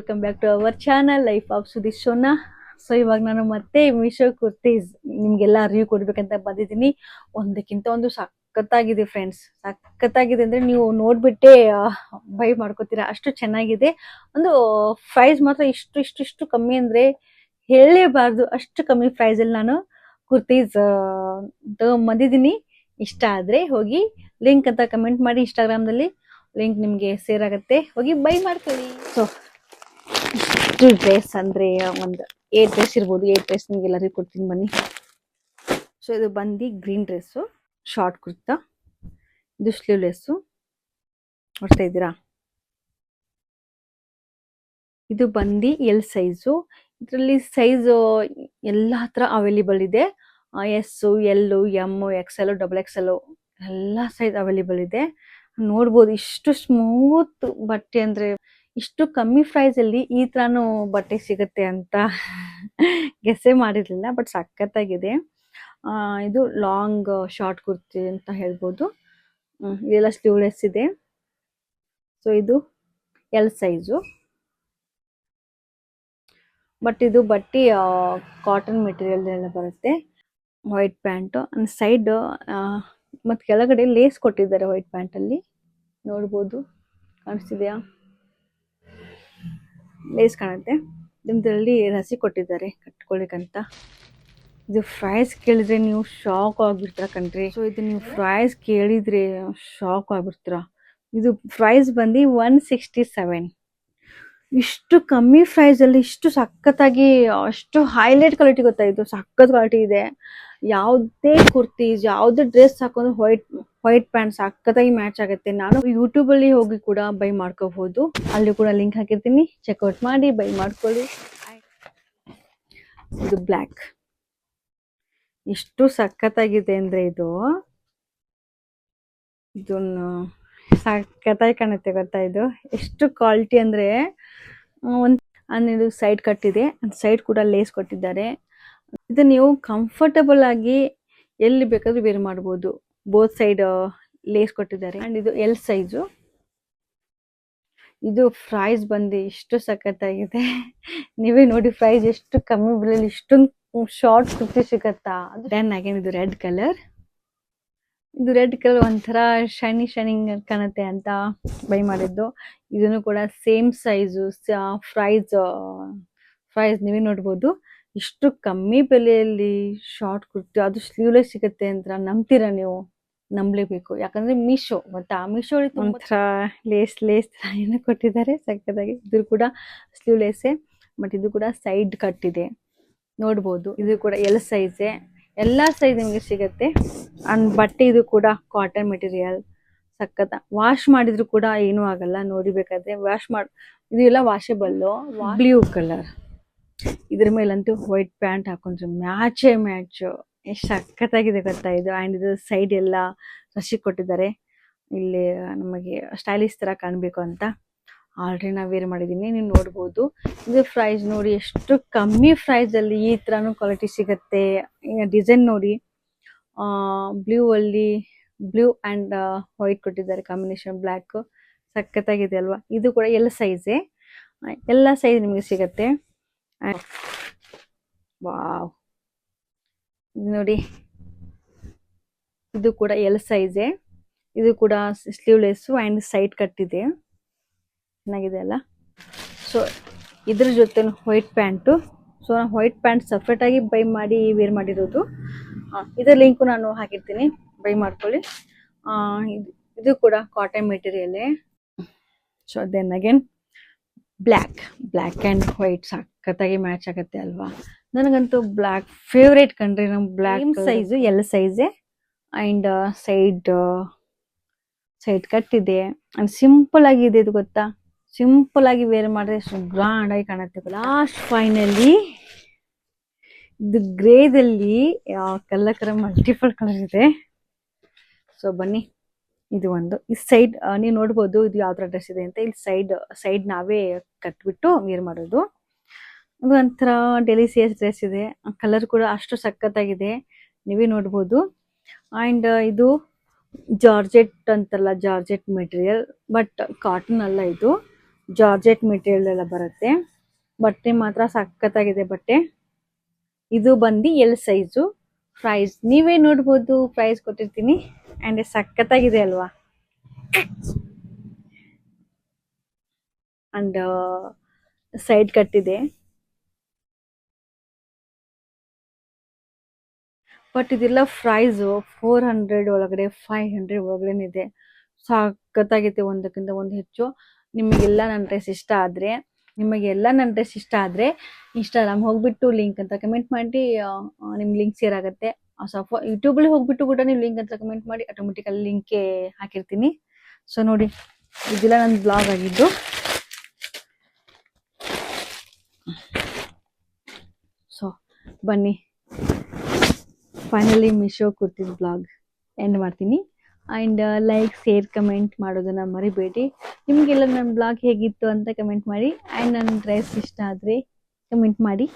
Welcome back to our channel life of ಸುದೀಶೋನ. So ಇವಾಗ ನಾನು ಮತ್ತೆ ಮೀಶೋ ಕುರ್ತೀಸ್ ನಿಮ್ಗೆಲ್ಲ ರಿವ್ಯೂ ಕೊಡ್ಬೇಕಂತ ಬಂದಿದ್ದೀನಿ. ಒಂದಕ್ಕಿಂತ ಒಂದು ಸಖತ್ತಾಗಿದೆ ಫ್ರೆಂಡ್ಸ್, ಸಖತ್ತಾಗಿದೆ ಅಂದ್ರೆ ನೀವು ನೋಡ್ಬಿಟ್ಟೆ ಬೈ ಮಾಡ್ಕೋತೀರಾ, ಅಷ್ಟು ಚೆನ್ನಾಗಿದೆ. ಒಂದು ಪ್ರೈಸ್ ಮಾತ್ರ ಇಷ್ಟು ಕಮ್ಮಿ ಅಂದ್ರೆ ಹೇಳಲೇಬಾರ್ದು, ಅಷ್ಟು ಕಮ್ಮಿ ಪ್ರೈಸ್ ಅಲ್ಲಿ ನಾನು ಕುರ್ತೀಸ್ ತಗೊಂಬಂದಿದ್ದೀನಿ. ಇಷ್ಟ ಆದ್ರೆ ಹೋಗಿ ಲಿಂಕ್ ಅಂತ ಕಮೆಂಟ್ ಮಾಡಿ, ಇನ್ಸ್ಟಾಗ್ರಾಮ್ದಲ್ಲಿ ಲಿಂಕ್ ನಿಮಗೆ ಸೇರ್ ಆಗುತ್ತೆ, ಹೋಗಿ ಬೈ ಮಾಡ್ಕೊಳ್ಳಿ. ಸೊ ಇಷ್ಟು ಡ್ರೆಸ್ ಅಂದ್ರೆ ಒಂದು 8 ಡ್ರೆಸ್ ಇರ್ಬೋದು. 8 ಡ್ರೆಸ್ ನಿಮ್ಗೆ ಎಲ್ಲರಿಗೂ ಕೊಡ್ತೀನಿ ಬನ್ನಿ. ಸೊ ಇದು ಬಂದು ಗ್ರೀನ್ ಡ್ರೆಸ್ಸು, ಶಾರ್ಟ್ ಕುರ್ತಾ, ಇದು ಸ್ಲೀವ್ಲೆಸ್ಸು, ನೋಡ್ತಾ ಇದ್ದೀರಾ. ಇದು ಬಂದು ಎಲ್ ಸೈಜು. ಇದರಲ್ಲಿ ಸೈಜು ಎಲ್ಲ ಹತ್ರ ಅವೈಲೇಬಲ್ ಇದೆ. S, L, M, XL, XXL ಎಲ್ಲ ಸೈಜ್ ಅವೈಲೇಬಲ್ ಇದೆ. ನೋಡ್ಬೋದು ಇಷ್ಟು ಸ್ಮೂತ್ ಬಟ್ಟೆ, ಅಂದ್ರೆ ಇಷ್ಟು ಕಮ್ಮಿ ಪ್ರೈಸ್ ಅಲ್ಲಿ ಈ ತರಾನು ಬಟ್ಟೆ ಸಿಗುತ್ತೆ ಅಂತ ಗೆಸ್ಸೇ ಮಾಡಿರ್ಲಿಲ್ಲ. ಬಟ್ ಸಖತ್ತಾಗಿದೆ. ಇದು ಲಾಂಗ್ ಶಾರ್ಟ್ ಕುರ್ತಿ ಅಂತ ಹೇಳ್ಬೋದು. ಇದೆಲ್ಲ ಸ್ಲೀವ್ಲೆಸ್ ಇದೆ. ಸೊ ಇದು ಎಲ್ ಸೈಜು. ಬಟ್ ಇದು ಬಟ್ಟೆ ಕಾಟನ್ ಮೆಟೀರಿಯಲ್ ಎಲ್ಲ ಬರುತ್ತೆ. ವೈಟ್ ಪ್ಯಾಂಟ್ ಸೈಡ್ ಮತ್ತೆ ಕೆಳಗಡೆ ಲೇಸ್ ಕೊಟ್ಟಿದ್ದಾರೆ ವೈಟ್ ಪ್ಯಾಂಟ್ ಅಲ್ಲಿ, ನೋಡ್ಬೋದು. ಕಾಣಿಸ್ತಿದೆಯಾ? ಲೇಸ್ ಕಾಣುತ್ತೆ. ಇದರಲ್ಲಿ ರಸಿ ಕೊಟ್ಟಿದ್ದಾರೆ ಕಟ್ಕೊಳಿಕಂತ. ಇದು ಪ್ರೈಸ್ ಕೇಳಿದ್ರೆ ನೀವು ಶಾಕ್ ಆಗ್ಬಿಡ್ತೀರ ಕಣ್ರಿ. ಸೊ ಇದು ನೀವು ಪ್ರೈಸ್ ಕೇಳಿದ್ರೆ ಶಾಕ್ ಆಗ್ಬಿಡ್ತೀರ. ಇದು ಪ್ರೈಸ್ ಬಂದು 167. ಇಷ್ಟು ಕಮ್ಮಿ ಪ್ರೈಸ್ ಅಲ್ಲಿ ಇಷ್ಟು ಸಖತ್ತಾಗಿ, ಅಷ್ಟು ಹೈಲೈಟ್ ಕ್ವಾಲಿಟಿ ಗೊತ್ತಾ, ಇದು ಸಖತ್ ಕ್ವಾಲಿಟಿ ಇದೆ. ಯಾವುದೇ ಕುರ್ತೀಸ್, ಯಾವುದೇ ಡ್ರೆಸ್ ಹಾಕೊಂಡು ವೈಟ್ ಪ್ಯಾಂಟ್ ಸಖತ್ತಾಗಿ ಮ್ಯಾಚ್ ಆಗುತ್ತೆ. ನಾನು ಯೂಟ್ಯೂಬ್ ಅಲ್ಲಿ ಹೋಗಿ ಕೂಡ ಬೈ ಮಾಡ್ಕೋಬಹುದು, ಅಲ್ಲಿ ಕೂಡ ಲಿಂಕ್ ಹಾಕಿರ್ತೀನಿ, ಚೆಕ್ಔಟ್ ಮಾಡಿ ಬೈ ಮಾಡ್ಕೊಳ್ಳಿ. ಇದು ಬ್ಲ್ಯಾಕ್, ಎಷ್ಟು ಸಖತ್ತಾಗಿದೆ ಅಂದ್ರೆ ಇದನ್ನು ಸಖತ್ತಾಗಿ ಕಾಣುತ್ತೆ ಗೊತ್ತಾ. ಇದು ಎಷ್ಟು ಕ್ವಾಲಿಟಿ ಅಂದ್ರೆ ಇದು ಸೈಡ್ ಕಟ್ಟಿದೆ, ಸೈಡ್ ಕೂಡ ಲೇಸ್ ಕೊಟ್ಟಿದ್ದಾರೆ. ಇದು ನೀವು ಕಂಫರ್ಟಬಲ್ ಆಗಿ ಎಲ್ಲಿ ಬೇಕಾದ್ರೂ ವೇರ್ ಮಾಡ್ಬೋದು. ಬೋತ್ ಸೈಡ್ ಲೇಸ್ ಕೊಟ್ಟಿದ್ದಾರೆ. ಅಂಡ್ ಇದು ಎಲ್ ಸೈಜು. ಇದು ಪ್ರೈಸ್ ಬಂದು ಇಷ್ಟು ಸಖತ್ತಾಗಿದೆ, ನೀವೇ ನೋಡಿ ಪ್ರೈಸ್ ಎಷ್ಟು ಕಮ್ಮಿ ಬೆಲೆಯಲ್ಲಿ ಇಷ್ಟೊಂದು ಶಾರ್ಟ್ ಕುರ್ತಿ ಸಿಗತ್ತಾ. ದೆನ್ ಅಗೇನ್ ಇದು ರೆಡ್ ಕಲರ್. ಇದು ರೆಡ್ ಕಲರ್ ಒಂಥರ ಶೈನಿಂಗ್ ಕಾಣುತ್ತೆ ಅಂತ ಬೈ ಮಾಡಿದ್ದು. ಇದನ್ನು ಕೂಡ ಸೇಮ್ ಸೈಜು. ಪ್ರೈಸ್ ನೀವೇ ನೋಡ್ಬೋದು. ಇಷ್ಟು ಕಮ್ಮಿ ಬೆಲೆಯಲ್ಲಿ ಶಾರ್ಟ್ ಕುರ್ತಿ, ಅದು ಸ್ಲೀವ್ಲೆಸ್ ಸಿಗುತ್ತೆ ಅಂತ ನಂಬ್ತೀರಾ ನೀವು? ನಂಬಲೇಬೇಕು, ಯಾಕಂದ್ರೆ ಮೀಶೋ ಗೊತ್ತಾ. ಮೀಶೋ ಒಂಥರ ಲೇಸ್ ಏನೋ ಕೊಟ್ಟಿದ್ದಾರೆ ಸಕ್ಕತ್ತಾಗಿ. ಇದು ಕೂಡ ಸ್ಲೀವ್ಲೆಸ್ಸೇ, ಬಟ್ ಇದು ಕೂಡ ಸೈಡ್ ಕಟ್ ಇದೆ, ನೋಡ್ಬೋದು. ಇದು ಕೂಡ ಎಲ್ ಸೈಜೇ, ಎಲ್ಲಾ ಸೈಜ್ ನಿಮಗೆ ಸಿಗತ್ತೆ. ಅಂಡ್ ಬಟ್ಟೆ ಇದು ಕೂಡ ಕಾಟನ್ ಮೆಟೀರಿಯಲ್, ಸಖತ್. ವಾಶ್ ಮಾಡಿದ್ರು ಕೂಡ ಏನೂ ಆಗಲ್ಲ, ನೋಡಿಬೇಕಾದ್ರೆ ಇದು ಎಲ್ಲ ವಾಷಬಲ್. ಬ್ಲೂ ಕಲರ್, ಇದ್ರ ಮೇಲಂತೂ ವೈಟ್ ಪ್ಯಾಂಟ್ ಹಾಕೊಂಡ್ರೆ ಮ್ಯಾಚ್. ಎಷ್ಟು ಸಖತ್ತಾಗಿದೆ ಗೊತ್ತಾ ಇದು. ಅಂಡ್ ಇದು ಸೈಡ್ ಎಲ್ಲ ರಶಿ ಕೊಟ್ಟಿದ್ದಾರೆ, ಇಲ್ಲಿ ನಮಗೆ ಸ್ಟೈಲಿಶ್ ತರ ಕಾಣಬೇಕು ಅಂತ. ಆಲ್ರೆಡಿ ನಾವು ವೇರ್ ಮಾಡಿದೀನಿ, ನೀವು ನೋಡ್ಬೋದು. ಇದು ಪ್ರೈಸ್ ನೋಡಿ, ಎಷ್ಟು ಕಮ್ಮಿ ಪ್ರೈಸ್ ಅಲ್ಲಿ ಈ ತರಾನು ಕ್ವಾಲಿಟಿ ಸಿಗತ್ತೆ. ಡಿಸೈನ್ ನೋಡಿ, ಬ್ಲೂ ಅಂಡ್ ವೈಟ್ ಕೊಟ್ಟಿದ್ದಾರೆ ಕಾಂಬಿನೇಷನ್, ಬ್ಲ್ಯಾಕ್. ಸಖತ್ತಾಗಿದೆ ಅಲ್ವಾ. ಇದು ಕೂಡ ಎಲ್ಲ ಸೈಜೇ, ಎಲ್ಲ ಸೈಜ್ ನಿಮಗೆ ಸಿಗತ್ತೆ. ವಾವ್, ಇದು ನೋಡಿ, ಇದು ಕೂಡ ಎಲ್ ಸೈಜೇ. ಇದು ಕೂಡ ಸ್ಲೀವ್ಲೆಸ್ ಅಂಡ್ ಸೈಡ್ ಕಟ್ಟಿದೆ, ಚೆನ್ನಾಗಿದೆ ಅಲ್ಲ. ಸೊ ಇದ್ರ ಜೊತೆ ವೈಟ್ ಪ್ಯಾಂಟು. ಸೊ ನಾನು ವೈಟ್ ಪ್ಯಾಂಟ್ ಸಪ್ರೇಟ್ ಆಗಿ ಬೈ ಮಾಡಿ ವೇರ್ ಮಾಡಿರೋದು. ಇದರ ಲಿಂಕು ನಾನು ಹಾಕಿರ್ತೀನಿ, ಬೈ ಮಾಡ್ಕೊಳ್ಳಿ. ಇದು ಕೂಡ ಕಾಟನ್ ಮೆಟೀರಿಯಲ್ಲೇ. So then again black and white ಸಖತ್ತಾಗಿ ಮ್ಯಾಚ್ ಆಗುತ್ತೆ ಅಲ್ವಾ. ನನಗಂತೂ ಬ್ಲ್ಯಾಕ್ ಫೇವ್ರೇಟ್ ಕಂಡ್ರಿ. ನಮ್ ಬ್ಲ್ಯಾಕ್ ಸೈಜು ಎಲ್ ಸೈಜೇ. ಅಂಡ್ ಸೈಡ್ ಕಟ್ ಇದೆ, ಅಂಡ್ ಸಿಂಪಲ್ ಆಗಿದೆ. ಇದು ಗೊತ್ತಾ, ಸಿಂಪಲ್ ಆಗಿ ವೇರ್ ಮಾಡಿದ್ರೆ ಎಷ್ಟು ಗ್ರಾಂಡ್ ಆಗಿ ಕಾಣುತ್ತೆ. ಲಾಸ್ಟ್ ಫೈನಲಿ ಇದು ಗ್ರೇದಲ್ಲಿ ಕಲರ್ ಮಲ್ಟಿಪಲ್ ಕಲರ್ ಇದೆ. ಸೊ ಬನ್ನಿ, ಇದು ಒಂದು ಈ ಸೈಡ್ ನೀವು ನೋಡ್ಬೋದು, ಇದು ಯಾವ ತರ ಡ್ರೆಸ್ ಇದೆ ಅಂತ. ಇಲ್ಲಿ ಸೈಡ್ ನಾವೇ ಕಟ್ಬಿಟ್ಟು ವೇರ್ ಮಾಡೋದು. ಅದು ಒಂಥರ ಡೆಲಿಸಿಯಸ್ ಡ್ರೆಸ್ ಇದೆ. ಕಲರ್ ಕೂಡ ಅಷ್ಟು ಸಖತ್ತಾಗಿದೆ, ನೀವೇ ನೋಡ್ಬೋದು. ಅಂಡ್ ಇದು ಜಾರ್ಜೆಟ್ ಅಂತಾರಲ್ಲ, ಜಾರ್ಜೆಟ್ ಮೆಟೀರಿಯಲ್, ಬಟ್ ಕಾಟನ್ ಅಲ್ಲ, ಇದು ಜಾರ್ಜೆಟ್ ಮೆಟೀರಿಯಲ್ ಎಲ್ಲ ಬರುತ್ತೆ. ಬಟ್ಟೆ ಮಾತ್ರ ಸಖತ್ತಾಗಿದೆ ಬಟ್ಟೆ. ಇದು ಬಂದು ಎಲ್ ಸೈಜು. ಪ್ರೈಸ್ ನೀವೇ ನೋಡ್ಬೋದು, ಪ್ರೈಸ್ ಕೊಟ್ಟಿರ್ತೀನಿ. ಅಂಡ್ ಸಖತ್ತಾಗಿದೆ ಅಲ್ವಾ. ಅಂಡ್ ಸೈಡ್ ಕಟ್ಟಿದೆ. ಬಟ್ ಇದೆಲ್ಲ ಪ್ರೈಸು 400 ಒಳಗಡೆ 500 ಒಳಗಡೆ ಇದೆ. ಸಖತ್ತಾಗಿದೆ, ಒಂದಕ್ಕಿಂತ ಒಂದು ಹೆಚ್ಚು. ನಿಮಗೆಲ್ಲ ನನ್ನ ಡ್ರೆಸ್ ಇಷ್ಟ ಆದರೆ ಇನ್ಸ್ಟಾಗ್ರಾಮ್ ಹೋಗ್ಬಿಟ್ಟು ಲಿಂಕ್ ಅಂತ ಕಮೆಂಟ್ ಮಾಡಿ, ನಿಮ್ಗೆ ಲಿಂಕ್ ಶೇರ್ ಆಗುತ್ತೆ. ಯೂಟ್ಯೂಬಲ್ಲಿ ಹೋಗ್ಬಿಟ್ಟು ಕೂಡ ನೀವು ಲಿಂಕ್ ಅಂತ ಕಮೆಂಟ್ ಮಾಡಿ, ಆಟೋಮೆಟಿಕಲ್ಲಿ ಲಿಂಕ್ಗೆ ಹಾಕಿರ್ತೀನಿ. ಸೊ ನೋಡಿ, ಇದೆಲ್ಲ ನನ್ನ ಬ್ಲಾಗ್ ಆಗಿದ್ದು. ಸೊ ಬನ್ನಿ, finally Meesho Khurshid blog end ಮಾಡ್ತೀನಿ. ಆ್ಯಂಡ್ ಲೈಕ್, ಶೇರ್, ಕಮೆಂಟ್ ಮಾಡೋದನ್ನು ಮರಿಬೇಡಿ. ನಿಮಗೆಲ್ಲ ನನ್ನ ಬ್ಲಾಗ್ ಹೇಗಿತ್ತು ಅಂತ ಕಮೆಂಟ್ ಮಾಡಿ. ಆ್ಯಂಡ್ ನನ್ನ ಡ್ರೆಸ್ ಇಷ್ಟ ಆದರೆ ಕಮೆಂಟ್ ಮಾಡಿ.